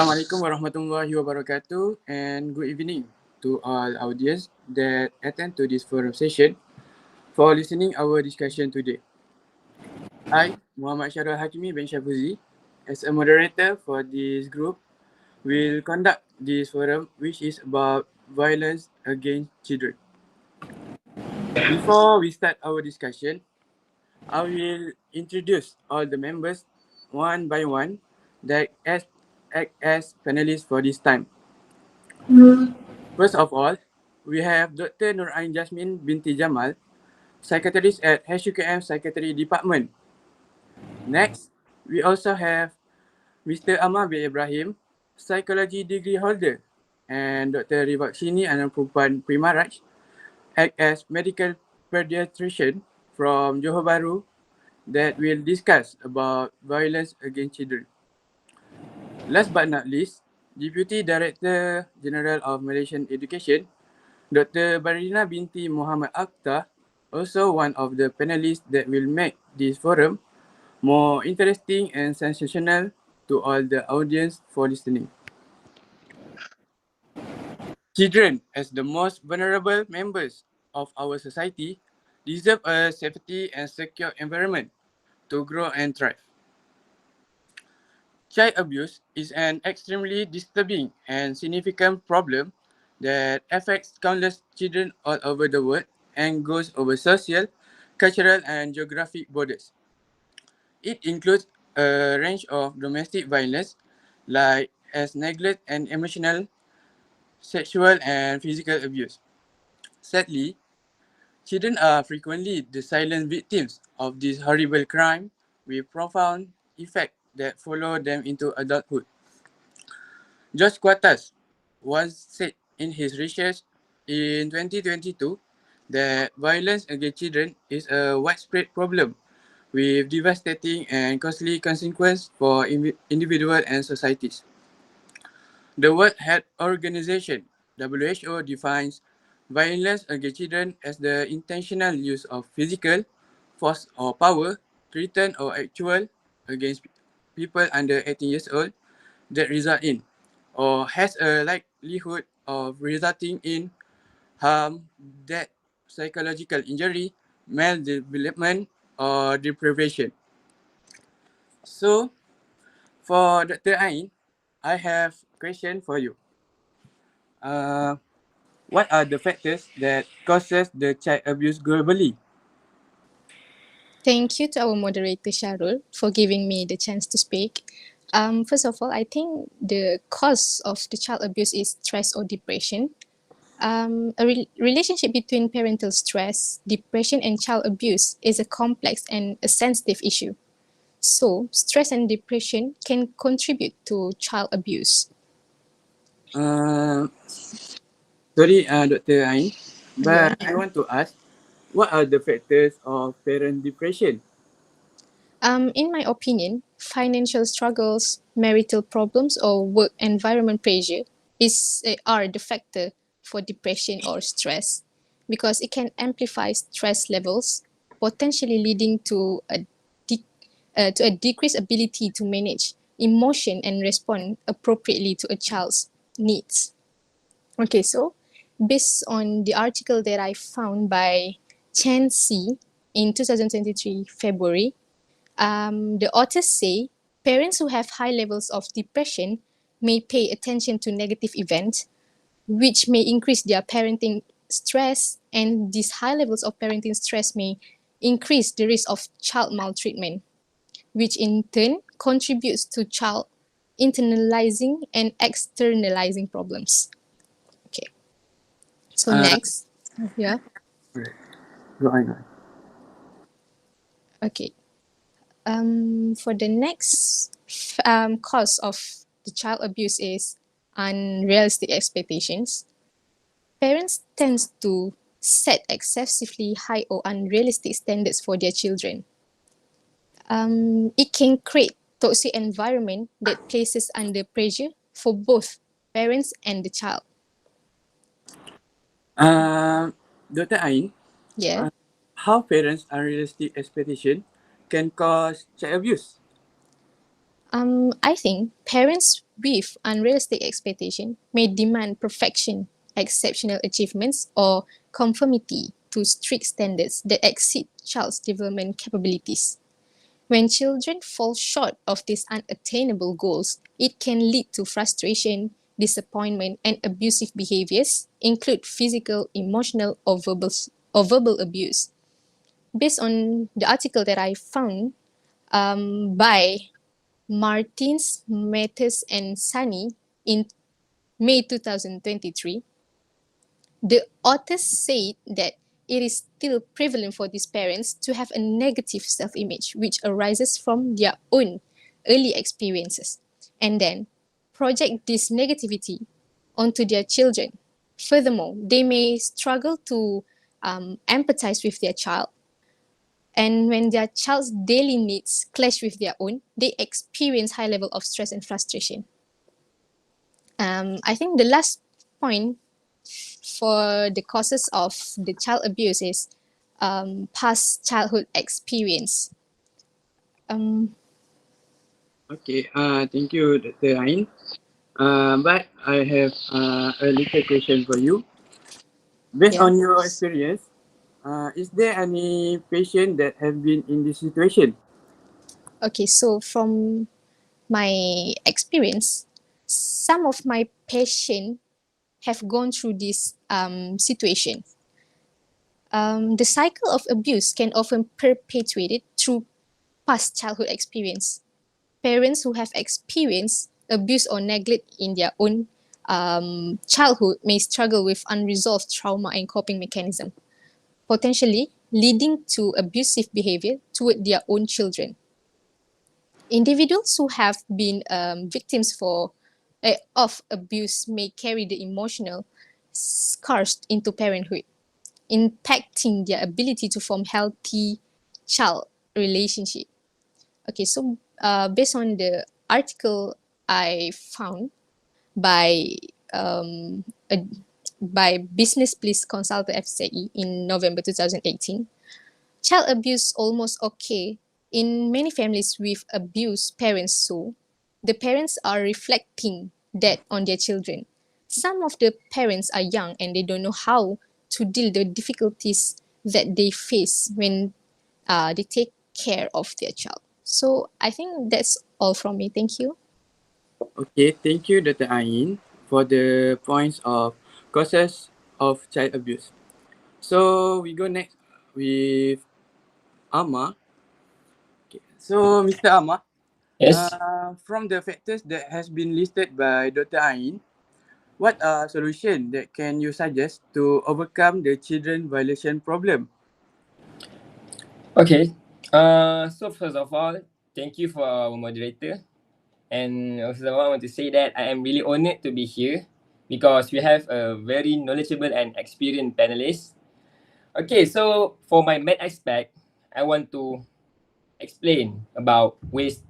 Assalamualaikum warahmatullahi wabarakatuh and good evening to all audience that attend to this forum session for listening our discussion today. I, Muhammad Syarul Hakimi bin Syafuzi, as a moderator for this group, will conduct this forum which is about violence against children. Before we start our discussion, I will introduce all the members one by one that act as panelists for this time. First of all, we have Dr. Nur Ain Jasmine binti Jamal, psychiatrist at HUKM Psychiatry Department. Next, we also have Mr. Amar bin Ibrahim, psychology degree holder, and Dr. Rivaksini Ananpupan Primaraj, act as medical pediatrician from Johor Bahru that will discuss about violence against children. Last but not least, Deputy Director General of Malaysian Education, Dr. Barina binti Muhammad Akhtar, also one of the panelists that will make this forum more interesting and sensational to all the audience for listening. Children, as the most vulnerable members of our society, deserve a safety and secure environment to grow and thrive. Child abuse is an extremely disturbing and significant problem that affects countless children all over the world and goes over social, cultural, and geographic borders. It includes a range of domestic violence, like as neglect and emotional, sexual, and physical abuse. Sadly, children are frequently the silent victims of this horrible crime with profound effects that follow them into adulthood. George Quartas once said in his research in 2022 that violence against children is a widespread problem with devastating and costly consequences for individuals and societies. The World Health Organization (WHO) defines violence against children as the intentional use of physical force or power, threatened or actual, against people under 18 years old that result in or has a likelihood of resulting in harm, death, psychological injury, maldevelopment, or deprivation. So, for Dr. Ain, I have question for you. Uh, what are the factors that causes the child abuse globally? Thank you to our moderator Sharul for giving me the chance to speak. First of all, I think the cause of the child abuse is stress or depression. A relationship between parental stress, depression, and child abuse is a complex and a sensitive issue. So, stress and depression can contribute to child abuse. Uh, sorry, Dr. Ain, Yeah. but I want to ask, what are the factors of parent depression? In my opinion, financial struggles, marital problems, or work environment pressure are the factor for depression or stress because it can amplify stress levels, potentially leading to a decreased ability to manage emotion and respond appropriately to a child's needs. Okay, so based on the article that I found by Chen C in 2023 February, the authors say parents who have high levels of depression may pay attention to negative events, which may increase their parenting stress, and these high levels of parenting stress may increase the risk of child maltreatment, which in turn contributes to child internalizing and externalizing problems. Okay, so Uh, next, yeah, right. Go on, go on. okay. For the next cause of the child abuse is unrealistic expectations. Parents tend to set excessively high or unrealistic standards for their children. It can create toxic environment that places under pressure for both parents and the child. Dr. Ain, Yeah. uh, how parents' unrealistic expectation can cause child abuse? I think parents with unrealistic expectation may demand perfection, exceptional achievements, or conformity to strict standards that exceed child's development capabilities. When children fall short of these unattainable goals, it can lead to frustration, disappointment, and abusive behaviors, include physical, emotional, or verbal abuse. Based on the article that I found by Martins, Mathis, and Sani in May 2023, the authors said that it is still prevalent for these parents to have a negative self image, which arises from their own early experiences, and then project this negativity onto their children. Furthermore, they may struggle to empathize with their child, and when their child's daily needs clash with their own, they experience high level of stress and frustration. I think the last point for the causes of the child abuse is past childhood experience. Um, Okay, thank you, Dr. Ain. But I have a little question for you. Based yeah. on your experience, is there any patient that have been in this situation? Okay, so from my experience, some of my patients have gone through this situation. The cycle of abuse can often perpetuate it through past childhood experience. Parents who have experienced abuse or neglect in their own childhood may struggle with unresolved trauma and coping mechanism, potentially leading to abusive behavior toward their own children. Individuals who have been victims of abuse may carry the emotional scars into parenthood, impacting their ability to form healthy child relationship. Okay, so based on the article I found by um, a, by Business Please Consultant FCE in November 2018, child abuse almost okay in many families with abused parents. So the parents are reflecting that on their children. Some of the parents are young and they don't know how to deal the difficulties that they face when they take care of their child. So I think that's all from me. Thank you. Okay, thank you, Dr. Ain, for the points of causes of child abuse. So we go next with Amma. Okay. So, Mr. Amma, Yes. from the factors that has been listed by Dr. Ain, what are solutions that can you suggest to overcome the children violation problem? Okay. So first of all, thank you for our moderator. And first of all, I want to say that I am really honored to be here because we have a very knowledgeable and experienced panelist. Okay, so for my math aspect, I want to explain about ways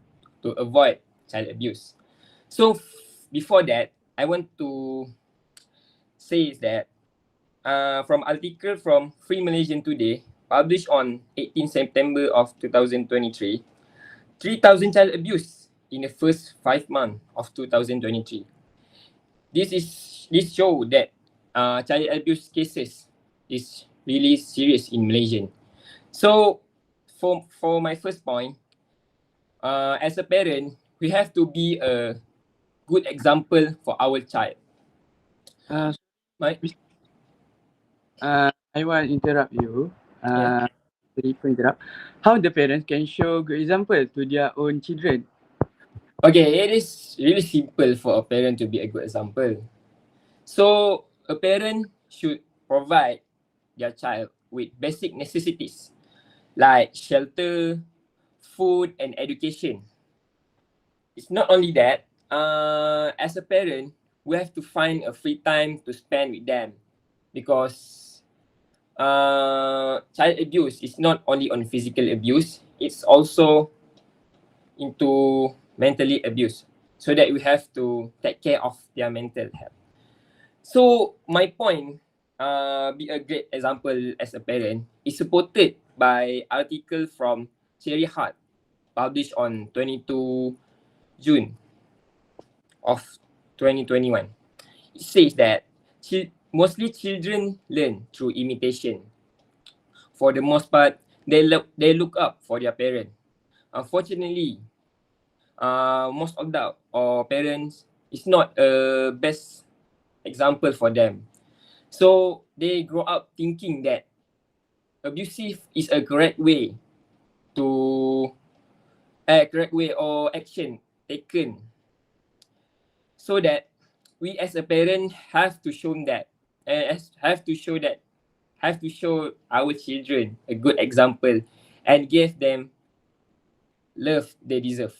to avoid child abuse. So before that, I want to say that from article from Free Malaysian Today, published on 18 September of 2023, 3,000 child abuse in the first 5 months of 2023. This show that child abuse cases is really serious in Malaysia. So for my first point, as a parent, we have to be a good example for our child. Uh, Right? I want to interrupt you. Yeah. Sorry for interrupt. How the parents can show good example to their own children? Okay, it is really simple for a parent to be a good example. So a parent should provide their child with basic necessities like shelter, food, and education. It's not only that, as a parent, we have to find a free time to spend with them because child abuse is not only on physical abuse, it's also into mentally abuse. So that we have to take care of their mental health. So my point, be a great example as a parent, is supported by article from Cherry Hart, published on 22 June of 2021. It says that mostly children learn through imitation. For the most part, they look up for their parent. Unfortunately, most adult or parents is not a best example for them. So they grow up thinking that abusive is a correct way to correct way or action taken, so that we as a parent have to show that have to show our children a good example and give them love they deserve.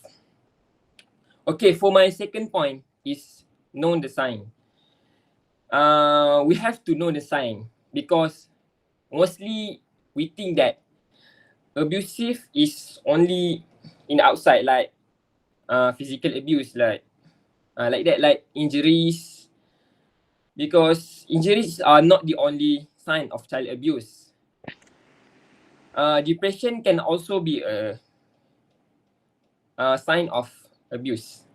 Okay, for my second point is know the sign. We have to know the sign because mostly we think that abusive is only in the outside, like physical abuse, like that, like injuries. Because injuries are not the only sign of child abuse. Depression can also be a sign of abuse.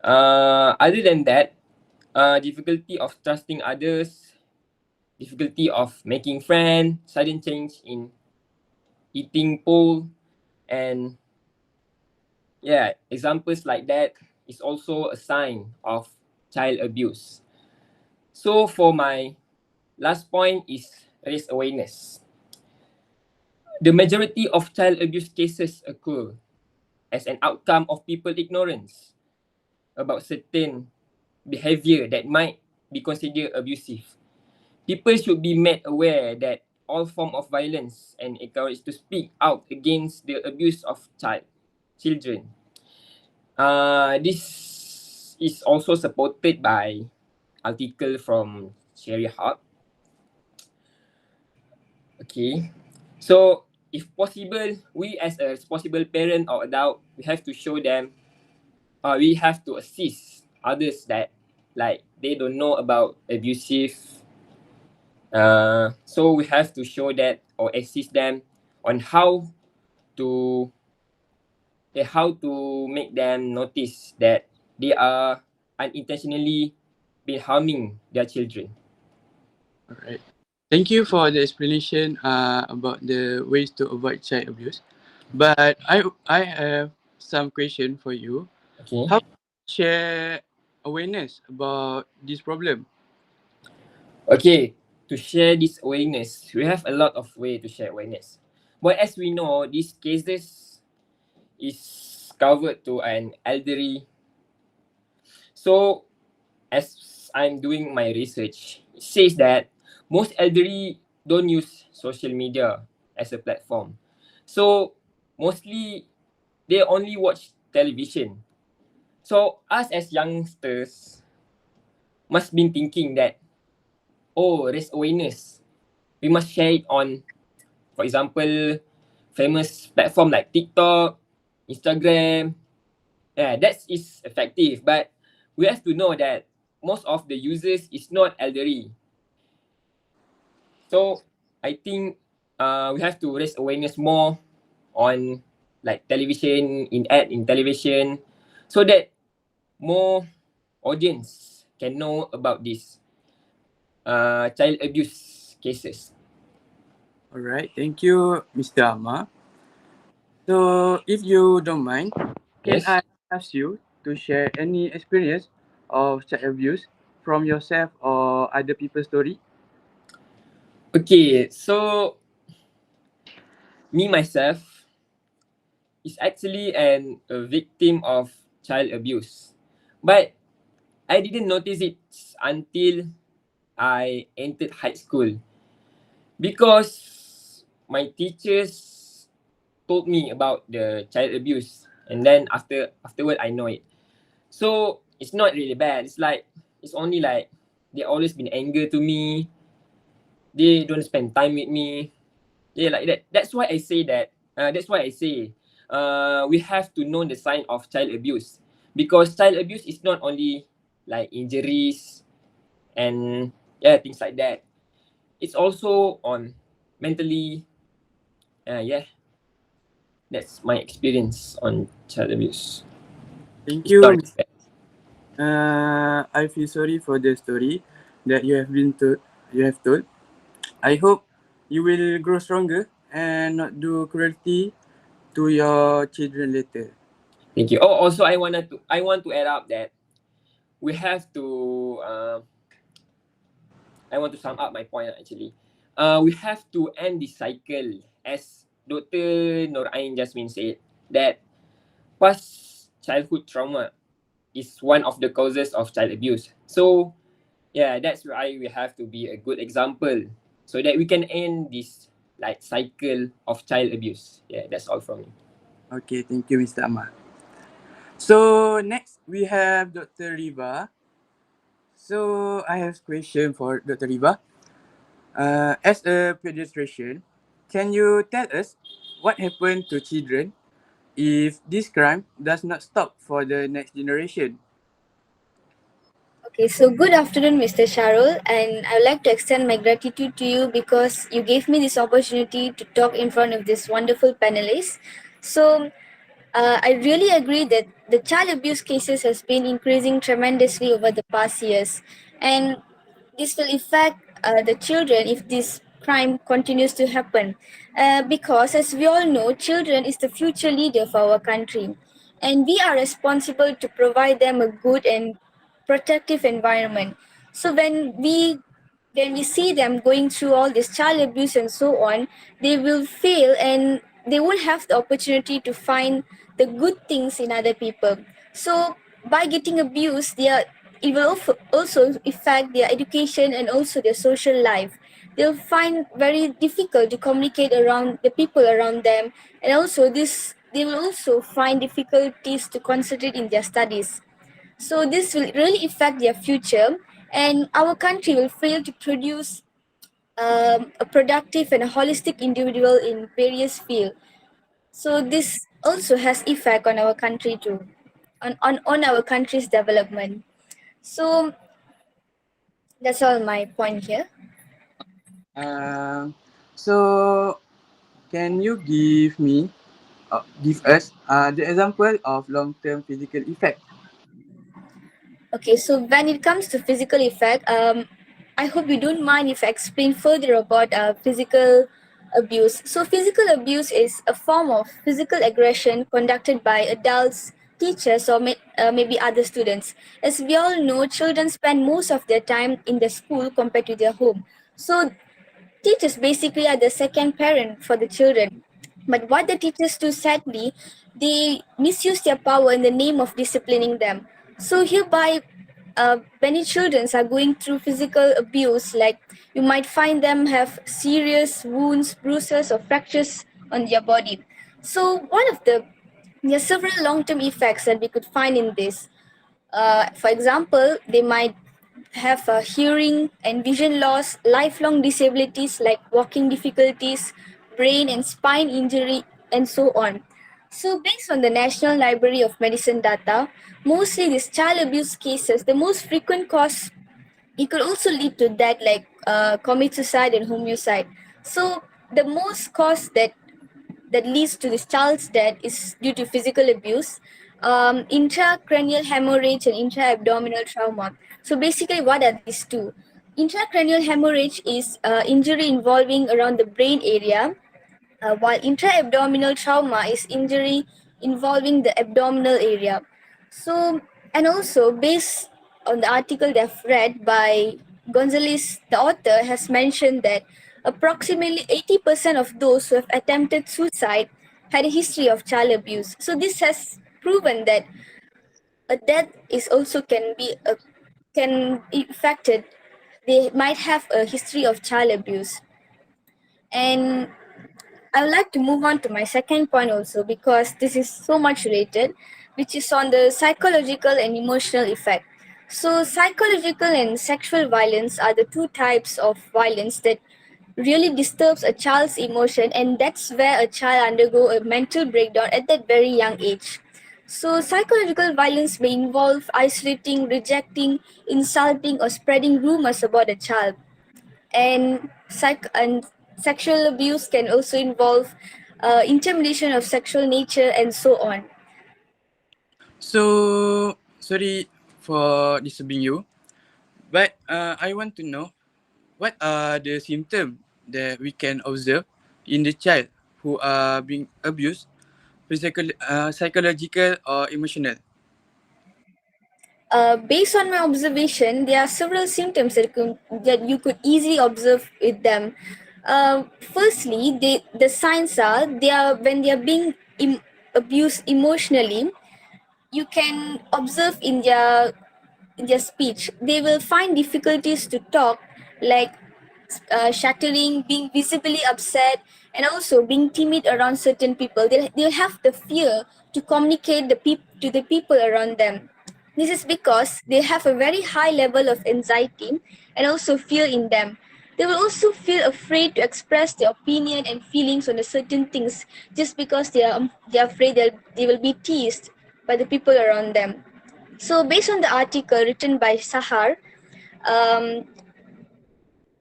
Other than that, difficulty of trusting others, difficulty of making friends, sudden change in eating pole, and yeah, examples like that is also a sign of child abuse. So for my last point is raise awareness. The majority of child abuse cases occur as an outcome of people ignorance about certain behavior that might be considered abusive. People should be made aware that all form of violence and encouraged to speak out against the abuse of children. This is also supported by article from Sherry Hart. Okay, so if possible, we as a responsible parent or adult, we have to show them, we have to assist others that like they don't know about abusive. So we have to show that or assist them on to how to make them notice that they are unintentionally been harming their children. All right. Thank you for the explanation about the ways to avoid child abuse. But I have some question for you. Okay. How share awareness about this problem? Okay, to share this awareness, we have a lot of way to share awareness. But as we know, these cases is covered to an elderly. So as I'm doing my research, it says that most elderly don't use social media as a platform. So mostly they only watch television. So us as youngsters must be thinking that, oh, raise awareness. We must share it on, for example, famous platform like TikTok, Instagram. Yeah, that is effective. But we have to know that most of the users is not elderly. So I think we have to raise awareness more on like television, in television, so that more audience can know about this child abuse cases. All right. Thank you, Mr. Amma. So, if you don't mind, can Yes. I ask you to share any experience of child abuse from yourself or other people's story? Okay, so me myself is actually a victim of child abuse, but I didn't notice it until I entered high school because my teachers told me about the child abuse, and then afterward I know it. So it's not really bad. It's like it's only like they always been angry to me. They don't spend time with me. Yeah, like that. That's why I say that. We have to know the sign of child abuse, because child abuse is not only like injuries and yeah, things like that. It's also on mentally. Yeah, that's my experience on child abuse. Thank you. Historic fact. I feel sorry for the story that you have been told. You have told. I hope you will grow stronger and not do cruelty to your children later. Thank you. Oh, also I want to add up that we have to I want to sum up my point actually. We have to end this cycle, as Dr. Nur Ain Jasmine said, that past childhood trauma is one of the causes of child abuse. So yeah, that's why we have to be a good example so that we can end this like cycle of child abuse. Yeah, that's all from me. Okay, thank you, Mr. Amar. So next we have Dr. Riva. So I have a question for Dr. Riva. As a pediatrician, can you tell us what happened to children if this crime does not stop for the next generation? Okay, so good afternoon, Mr. Sharul, and I would like to extend my gratitude to you because you gave me this opportunity to talk in front of this wonderful panelists. So, I really agree that the child abuse cases has been increasing tremendously over the past years, and this will affect the children if this crime continues to happen. Because, as we all know, children is the future leader of our country, and we are responsible to provide them a good and protective environment. So when we see them going through all this child abuse and so on, they will fail and they won't have the opportunity to find the good things in other people. So by getting abused, it will also affect their education and also their social life. They'll find very difficult to communicate around the people around them, and also this they will also find difficulties to concentrate in their studies. So this will really affect their future, and our country will fail to produce a productive and a holistic individual in various fields. So this also has effect on our country too, on our country's development. So that's all my point here. Um, so can you give us the example of long-term physical effect? Okay, so when it comes to physical effect, I hope you don't mind if I explain further about physical abuse. So, physical abuse is a form of physical aggression conducted by adults, teachers, or maybe other students. As we all know, children spend most of their time in the school compared to their home. So, teachers basically are the second parent for the children. But what the teachers do sadly, they misuse their power in the name of disciplining them. So hereby, many children are going through physical abuse. Like you might find them have serious wounds, bruises, or fractures on their body. So there are several long-term effects that we could find in this. For example, they might have hearing and vision loss, lifelong disabilities like walking difficulties, brain and spine injury, and so on. So, based on the National Library of Medicine data, mostly these child abuse cases, the most frequent cause, it could also lead to that, like commit suicide and homicide. So, the most cause that leads to this child's death is due to physical abuse, intracranial hemorrhage, and intra-abdominal trauma. So basically, what are these two? Intracranial hemorrhage is injury involving around the brain area, while intra-abdominal trauma is injury involving the abdominal area. So, and also based on the article they've read by Gonzalez, the author has mentioned that approximately 80% of those who have attempted suicide had a history of child abuse. So this has proven that a death is also can be affected. They might have a history of child abuse. And I would like to move on to my second point also because this is so much related, which is on the psychological and emotional effect. So, psychological and sexual violence are the two types of violence that really disturbs a child's emotion, and that's where a child undergo a mental breakdown at that very young age. So, psychological violence may involve isolating, rejecting, insulting, or spreading rumors about a child, and sexual abuse can also involve intimidation of sexual nature and so on. So, sorry for disturbing you, but I want to know what are the symptoms that we can observe in the child who are being abused, physical, psychological or emotional. Based on my observation, there are several symptoms that you could easily observe with them. Firstly, the signs are they are when they are being abused emotionally. You can observe in their speech. They will find difficulties to talk, like shattering, being visibly upset, and also being timid around certain people. They'll have the fear to communicate to the people around them. This is because they have a very high level of anxiety and also fear in them. They will also feel afraid to express their opinion and feelings on the certain things just because they are afraid they will be teased by the people around them. So, based on the article written by Sahar, um,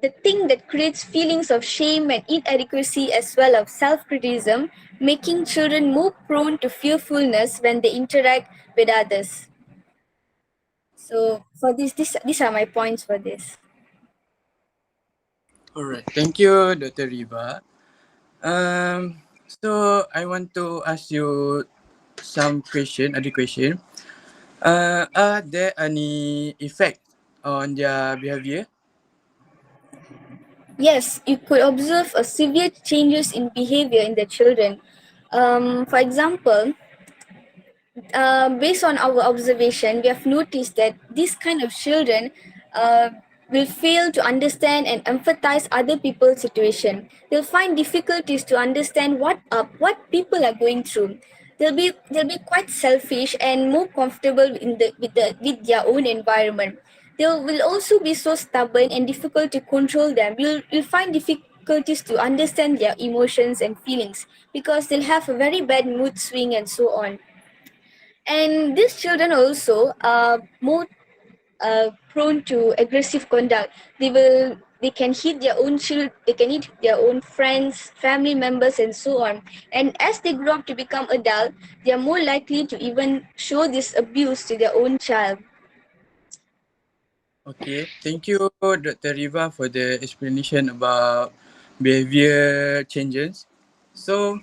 the thing that creates feelings of shame and inadequacy as well as self-criticism, making children more prone to fearfulness when they interact with others. So for these are my points for this. Alright, thank you, Dr. Riva. So I want to ask you some question, other question. Are there any effect on their behavior? Yes, you could observe a severe changes in behavior in the children. For example, based on our observation, we have noticed that these kind of children uh, will fail to understand and empathize other people's situation. They'll find difficulties to understand what people are going through. They'll be quite selfish and more comfortable with their own environment. They will also be so stubborn and difficult to control them. You'll find difficulties to understand their emotions and feelings because they'll have a very bad mood swing and so on. And these children also are more prone to aggressive conduct. They can hit their own children, they can hit their own friends, family members, and so on. And as they grow up to become adult, they are more likely to even show this abuse to their own child. Okay, thank you, Dr. Riva, for the explanation about behavior changes. So,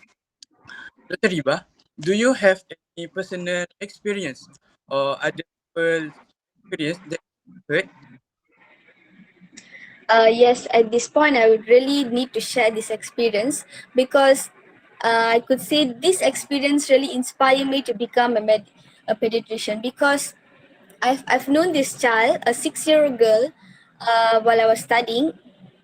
Dr. Riva, do you have any personal experience or other people experience that hurt? Yes, at this point, I would really need to share this experience because I could say this experience really inspired me to become a pediatrician because I've known this child, a 6-year-old girl, while I was studying.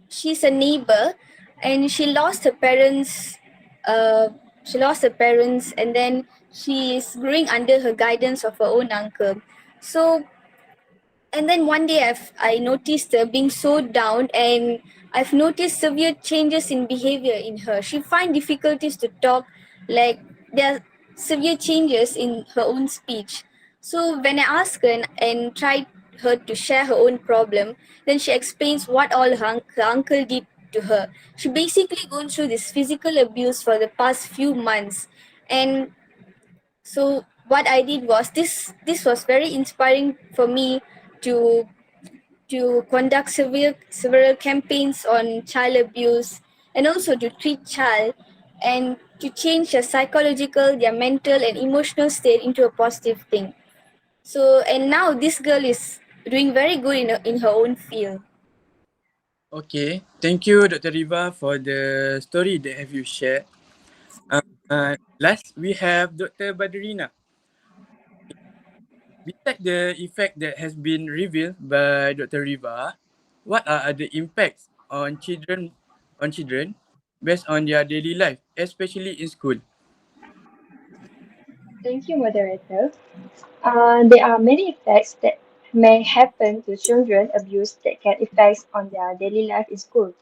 She's a neighbor, and she lost her parents. Uh, she lost her parents, and then she is growing under her guidance of her own uncle. So, and then one day I noticed her being so down, and I've noticed severe changes in behavior in her. She find difficulties to talk, like there are severe changes in her own speech. So when I asked her and tried her to share her own problem, then she explains what all her uncle did to her. She basically gone through this physical abuse for the past few months. And so what I did was this was very inspiring for me to conduct several campaigns on child abuse and also to treat child and to change their psychological, their mental and emotional state into a positive thing. So and now this girl is doing very good in her own field. Okay, thank you, Dr. Riva, for the story that have you shared. Last, we have Dr. Badrina. Besides the effect that has been revealed by Dr. Riva, what are other impacts on children based on their daily life, especially in school? Thank you, moderator. There are many effects that may happen to children abuse that can affect on their daily life in school.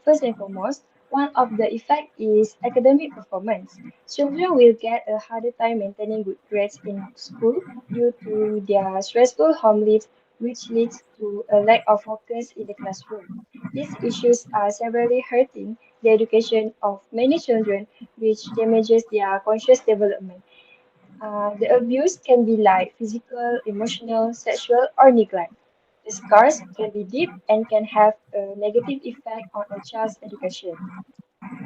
First and foremost, one of the effect is academic performance. Children will get a harder time maintaining good grades in school due to their stressful home life, which leads to a lack of focus in the classroom. These issues are severely hurting the education of many children, which damages their conscious development. The abuse can be like physical, emotional, sexual, or neglect. The scars can be deep and can have a negative effect on a child's education.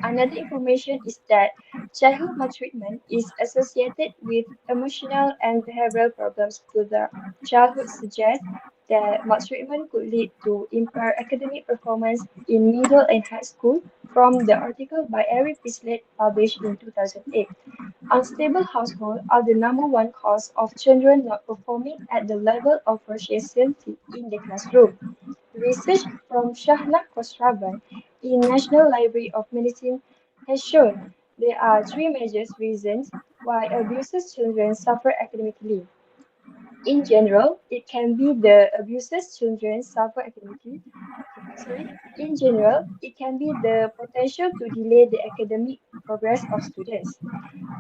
Another information is that childhood maltreatment is associated with emotional and behavioral problems to the childhood suggests that maltreatment could lead to impaired academic performance in middle and high school from the article by Eric Bislett published in 2008. Unstable households are the number one cause of children not performing at the level of proficiency in the classroom. Research from Shahna Khosravan in National Library of Medicine has shown there are three major reasons why abuses children suffer academically. In general, it can be the abuses children suffer academically. In general, it can be the potential to delay the academic progress of students.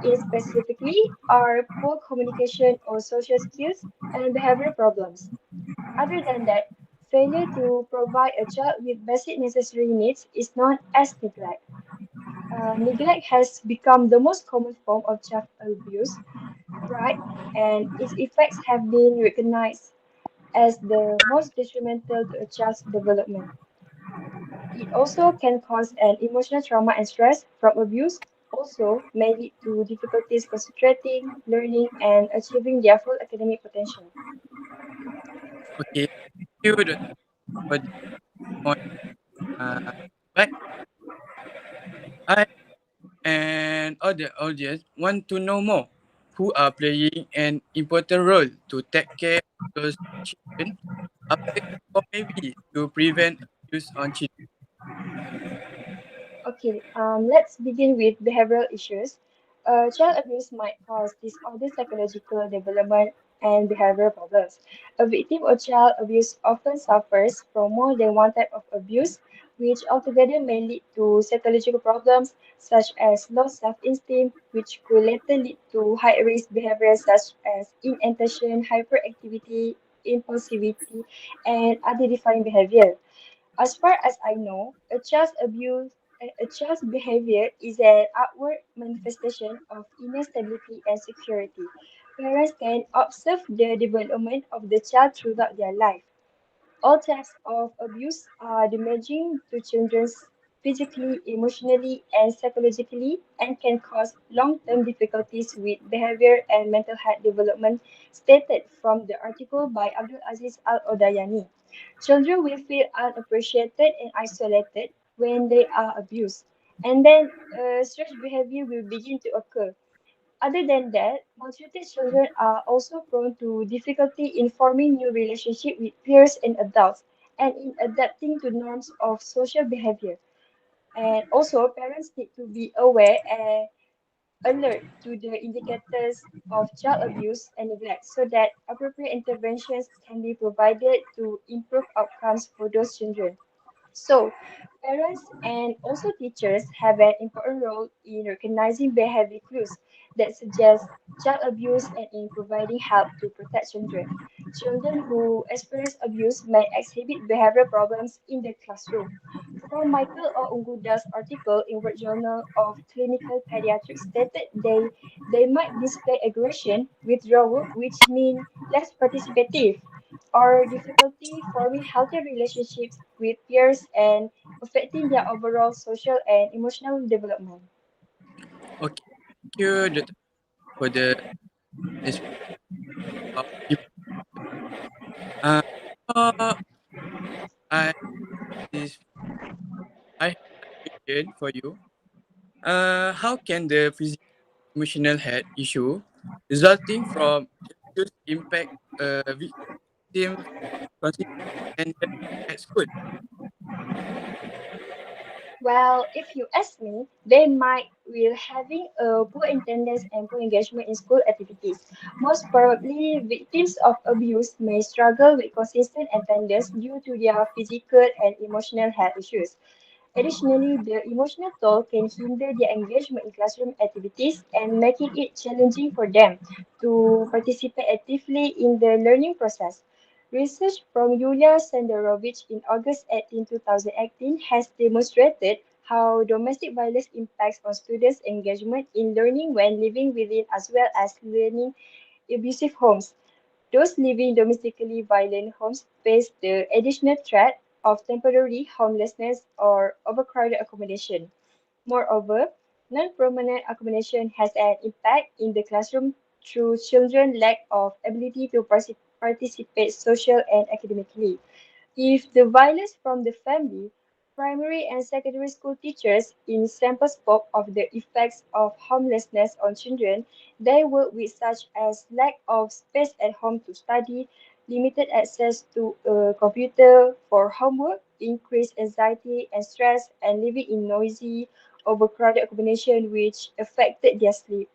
In specifically are poor communication or social skills and behavioral problems. Other than that, failure to provide a child with basic necessary needs is known as neglect. Neglect has become the most common form of child abuse, right? And its effects have been recognized as the most detrimental to a child's development. It also can cause an emotional trauma and stress from abuse, also may lead to difficulties concentrating, learning, and achieving their full academic potential. Okay, thank you Dr. for the point. Uh, but I and other audience want to know more who are playing an important role to take care of those children after or maybe to prevent abuse on children. Okay, let's begin with behavioral issues. Child abuse might cause disordered psychological development and behavioral problems. A victim of child abuse often suffers from more than one type of abuse, which altogether may lead to psychological problems such as low self-esteem, which could later lead to high-risk behaviors such as inattention, hyperactivity, impulsivity, and other defining behavior. As far as I know, a child's behavior is an outward manifestation of inner stability and security. Parents can observe the development of the child throughout their life. All types of abuse are damaging to children physically, emotionally, and psychologically and can cause long-term difficulties with behavior and mental health development, stated from the article by Abdul Aziz Al-Odayani. Children will feel unappreciated and isolated when they are abused, and then strange behavior will begin to occur. Other than that, maltreated children are also prone to difficulty in forming new relationships with peers and adults and in adapting to norms of social behavior. And also, parents need to be aware and alert to the indicators of child abuse and neglect so that appropriate interventions can be provided to improve outcomes for those children. So, parents and also teachers have an important role in recognizing behavior clues that suggest child abuse and in providing help to protect children. Children who experience abuse may exhibit behavioral problems in the classroom. From Michael O. Unguda's article in World Journal of Clinical Pediatrics stated they might display aggression, withdrawal, which mean less participative, or difficulty forming healthy relationships with peers and affecting their overall social and emotional development. Okay, thank you Dr. for the explanation of uh, uh, I this I have a question for you. How can the physical emotional health issue resulting from abuse impact victim's consistent attendance at school? Well, if you ask me, they might will having a poor attendance and poor engagement in school activities. Most probably, victims of abuse may struggle with consistent attendance due to their physical and emotional health issues. Additionally, the emotional toll can hinder their engagement in classroom activities and making it challenging for them to participate actively in the learning process. Research from Yulia Senderovich in August 18, 2018 has demonstrated how domestic violence impacts on students' engagement in learning when living within as well as learning abusive homes. Those living domestically violent homes face the additional threat of temporary homelessness or overcrowded accommodation. Moreover, non-permanent accommodation has an impact in the classroom through children's lack of ability to participate social and academically. If the violence from the family, primary and secondary school teachers in sample spoke of the effects of homelessness on children, they work with such as lack of space at home to study, limited access to a computer for homework, increased anxiety and stress, and living in noisy, overcrowded accommodation which affected their sleep.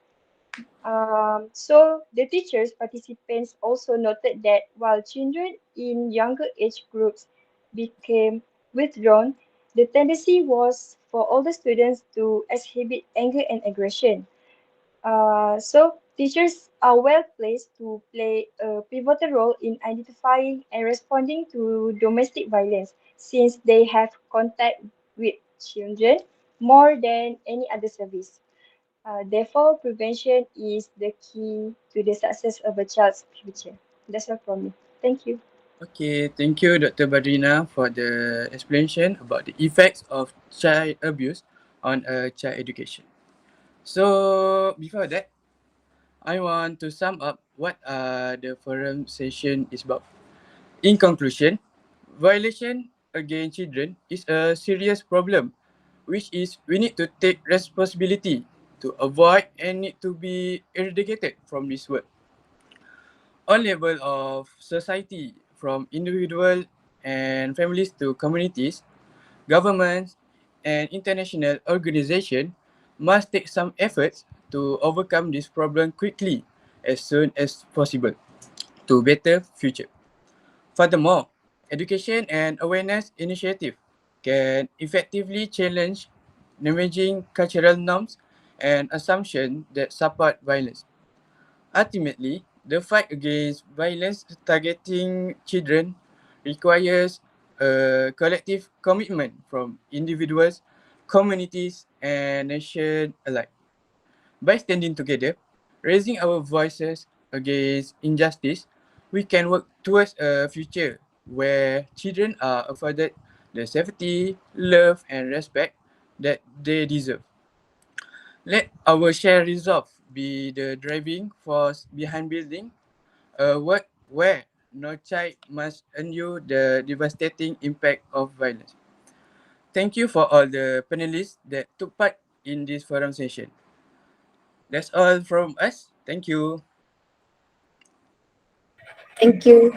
So the teachers participants also noted that while children in younger age groups became withdrawn, the tendency was for older students to exhibit anger and aggression. So teachers are well placed to play a pivotal role in identifying and responding to domestic violence since they have contact with children more than any other service. Therefore, prevention is the key to the success of a child's future. That's all from me. Thank you. Okay, thank you, Dr. Badrina, for the explanation about the effects of child abuse on a child education. So, before that, I want to sum up what the forum session is about. In conclusion, violation against children is a serious problem, which is we need to take responsibility to avoid and need to be eradicated from this world. On level of society, from individual and families to communities, governments and international organizations must take some efforts to overcome this problem quickly as soon as possible to better future. Furthermore, education and awareness initiative can effectively challenge damaging cultural norms and assumptions that support violence. Ultimately, the fight against violence targeting children requires a collective commitment from individuals, communities, and nations alike. By standing together, raising our voices against injustice, we can work towards a future where children are afforded the safety, love, and respect that they deserve. Let our shared resolve be the driving force behind building a world where no child must endure the devastating impact of violence. Thank you for all the panelists that took part in this forum session. That's all from us. Thank you. Thank you.